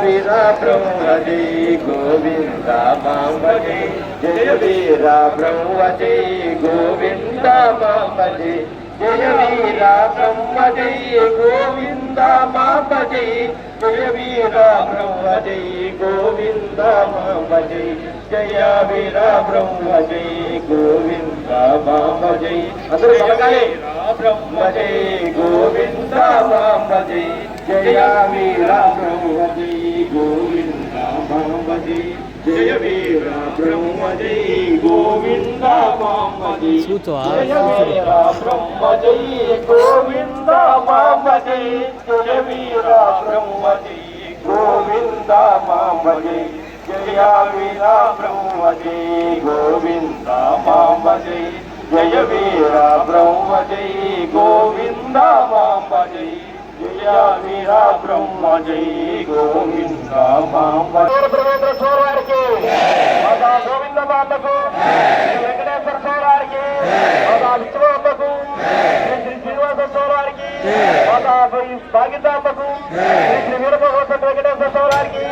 వీర బ్రహ్మ జై గోవింద మాంబ జై జయ వీర బ్రహ్మ జై గోవింద మాంబ జై జయ వీర బ్రహ్మ జై గోవింద మాంబ జై జయ వీర బ్రహ్మ జై గోవింద మాంబ జై జయ వీర బ్రహ్మ జై గోవింద మాంబ జై అందరూ పలకాలి బ్రహ్మ జై గోవింద మాంబ జై జయ వీర బ్రహ్మ జై గోవింద మాంబ జై జయ వీర బ్రహ్మ జై గోవింద మాంబ జై జయ వీర బ్రహ్మ జై గోవింద మాంబ జై జయ వీర బ్రహ్మ జై గోవింద మాంబ జై జయ వీర బ్రహ్మ జై గోవింద మాంబ జై జయ వీర బ్రహ్మ జై గోవింద మాంబ జై జయ వీర బ్రహ్మ జై గోవింద మాంబ బ్రహ్మేంద్ర స్వామి వారికి మాతా గోవింద మాతకు వెంకటేశ్వర స్వామి వారికి మాతా విష్ణుమాంబకు శ్రీ శ్రీనివాస స్వామి వారికి మాతా భాగ్యతాంబకు శ్రీ వీరభగవంత వెంకటేశ్వర స్వామి వారికి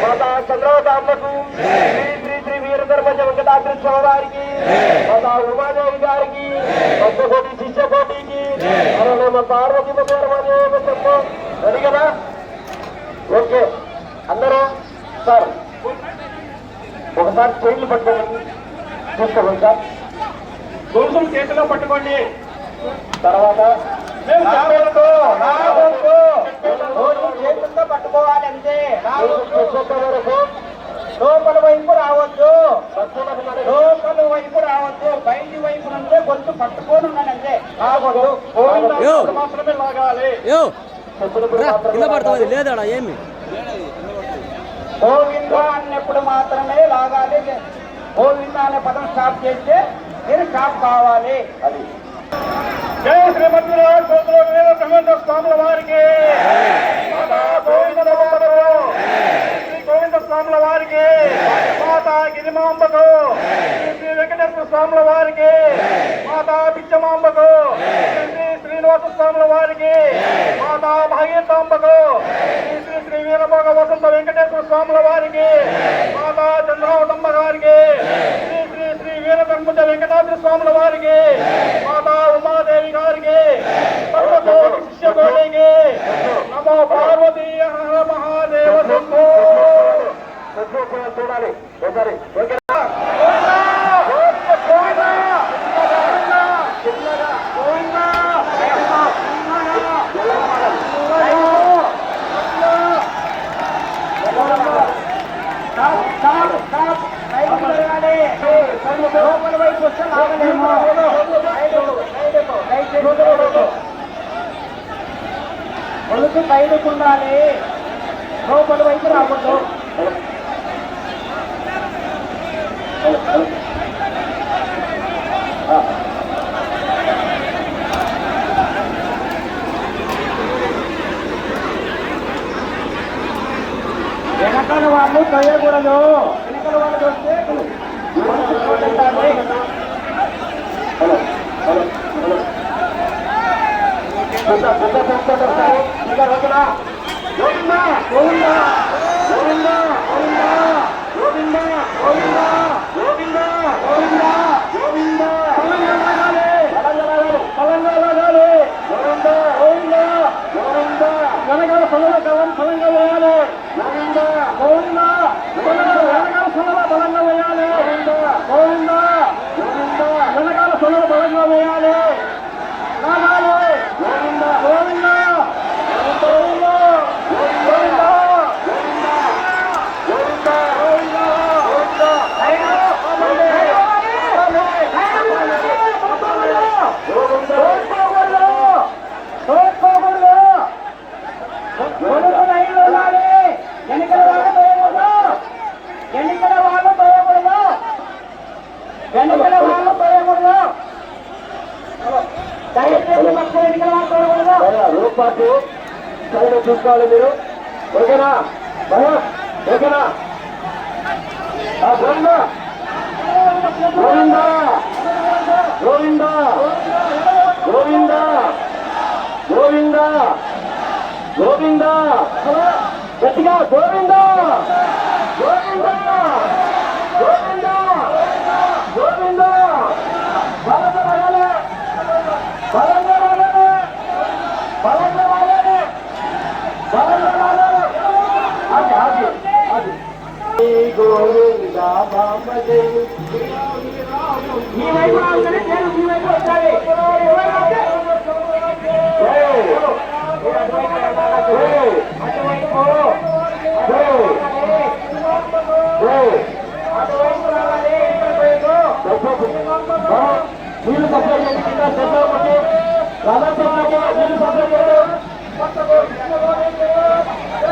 మాతా చంద్రవతాంబకు శ్రీ శ్రీ వీరధర్మజ వెంకటాద్రి స్వామి వారికి మాతా ఉమాదేవి గారికి భక్తకోటి శిష్య కోటికి పార్వతి రెడీ కదా? ఓకే అందరూ సార్ ఒకసారి చేతులు పట్టుకోండి, చూసుకోండి సార్, గొలుసులు చేతిలో పట్టుకోండి. తర్వాత చేతులతో పట్టుకోవాలి అంతే. వరకు లోపల వైపు రావద్దు, లోపల వైపు రావద్దు, బయటి వైపు నుంచే గొంతు పట్టుకొని ఉన్నానంటే రావద్దు. మాత్రమే లాగాలి. లేదా ఏమి గోవింద అన్నప్పుడు మాత్రమే లాగాలి. గోవింద అనే పదం స్టాప్ చేస్తే మీరు స్టాప్ కావాలి. అది జై శ్రీమద్రాజ స్వాముల వారికి, గోవింద శ్రీ గోవింద స్వాముల వారికి, మాతా గిరిమాంబకు, శ్రీ వెంకటేశ్వర స్వాముల వారికి, మాతా పిచ్చమాంబకు, శ్రీ శ్రీనివాస స్వాముల వారికి, మాతా భాగ్యతాంబకు, శ్రీ శ్రీ వీరభోగ వసంత వెంకటేశ్వర స్వాముల వారికి, మాతా చంద్రావతమ్మ గారికి, శ్రీ శ్రీ శ్రీ వీరధర్మజ వెంకటాద్రి స్వాముల వారికి, మాతా ఉమాదేవి గారికి, సర్వకోటి శిష్య కోటికి నమో పార్వతీ హర మహాదేవ శంభో. చూడాలి ఒకసారి లోపల వైపు వస్తే లాగలేము, ఒలుకు బయటకు ఉండాలి, లోపల వైపు రాకూడదు. వెనకాల వాళ్ళు తొయ్యకూడదు, వెనకాల వాళ్ళు వస్తే వెనకాల సొంత బలంగా వేయాలి, బలంగా వేయాలి, వెనకాల సొంత బలంగా వేయాలి. రూపాటు సైడ్ చూసుకోవాలి మీరు. ఓకేనా ఓకేనా? గోవిందా గోవిందా గోవిందా గోవిందా గోవిందా గోవిందా గట్టిగా గోవింద గోవింద గోవింద గోవింద బలంగా రాయాలి బలంగా రాయాలి బలంగా రాయాలి బలంగా రాయాలి అది అది అది గోవింద బాంబదే ఈ వైపు రావాలి నేను ఈ వైపు వచ్చాలి నీళ్ళు సప్లై చేయండి కింద చెట్లకి రథోత్సవానికి నీళ్ళు సప్లై చేయండి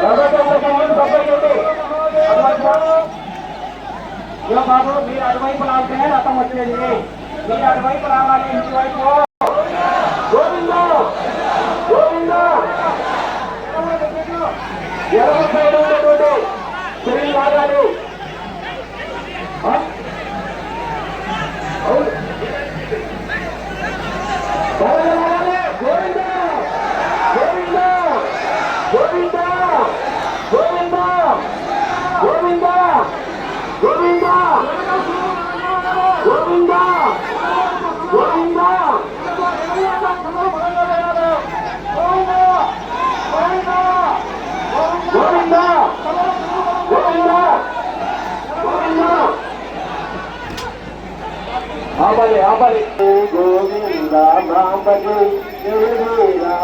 రథోత్సవానికి నీళ్ళు సప్లై చేయండి ఇలా బాబు మీరు అటువైపు రాస్తే రథం వచ్చేది మీరు అటువైపు రావాలి ఇంటి వైపు గోవింద గోవింద ఎడమ సైడ్ ఉన్నటువంటి స్త్రీ లాగాలి గోవింద గోవింద గోవింద గోవింద గోవింద గోవింద గోవింద గోవింద గోవింద గోవింద గోవింద ఆపలి ఆపలి గోవింద మాంబటి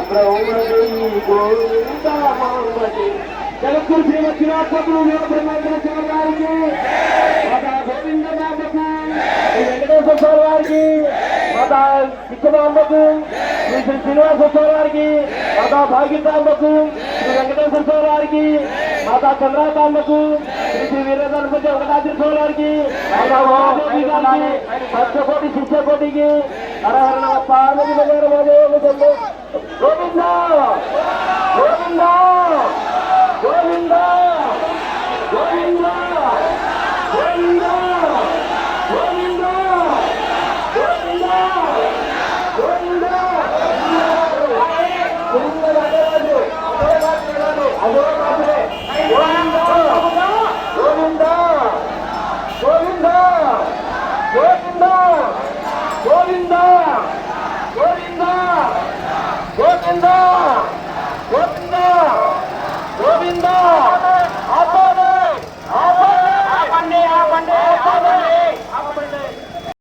బ్రహ్మది గోవింద మాంబటి జగద్గురు శ్రీమత్నాథకులు బ్రహ్మేంద్ర గారికి మాతా గోవింద మాంబకు వెంకటేశ్వర స్వామి వారికి మాతా పిచ్చమాంబకు శ్రీ శ్రీనివాస స్వామి వారికి మాతా భాగ్యతాంబకు శ్రీ వెంకటేశ్వర స్వామి వారికి మాతా చంద్రాతాంబకు శ్రీ వీరగణపతి వెంకటాద్రి స్వామి వారికి పంచకోటి శిష్యకోటికి హరహర పార్వతి గోవింద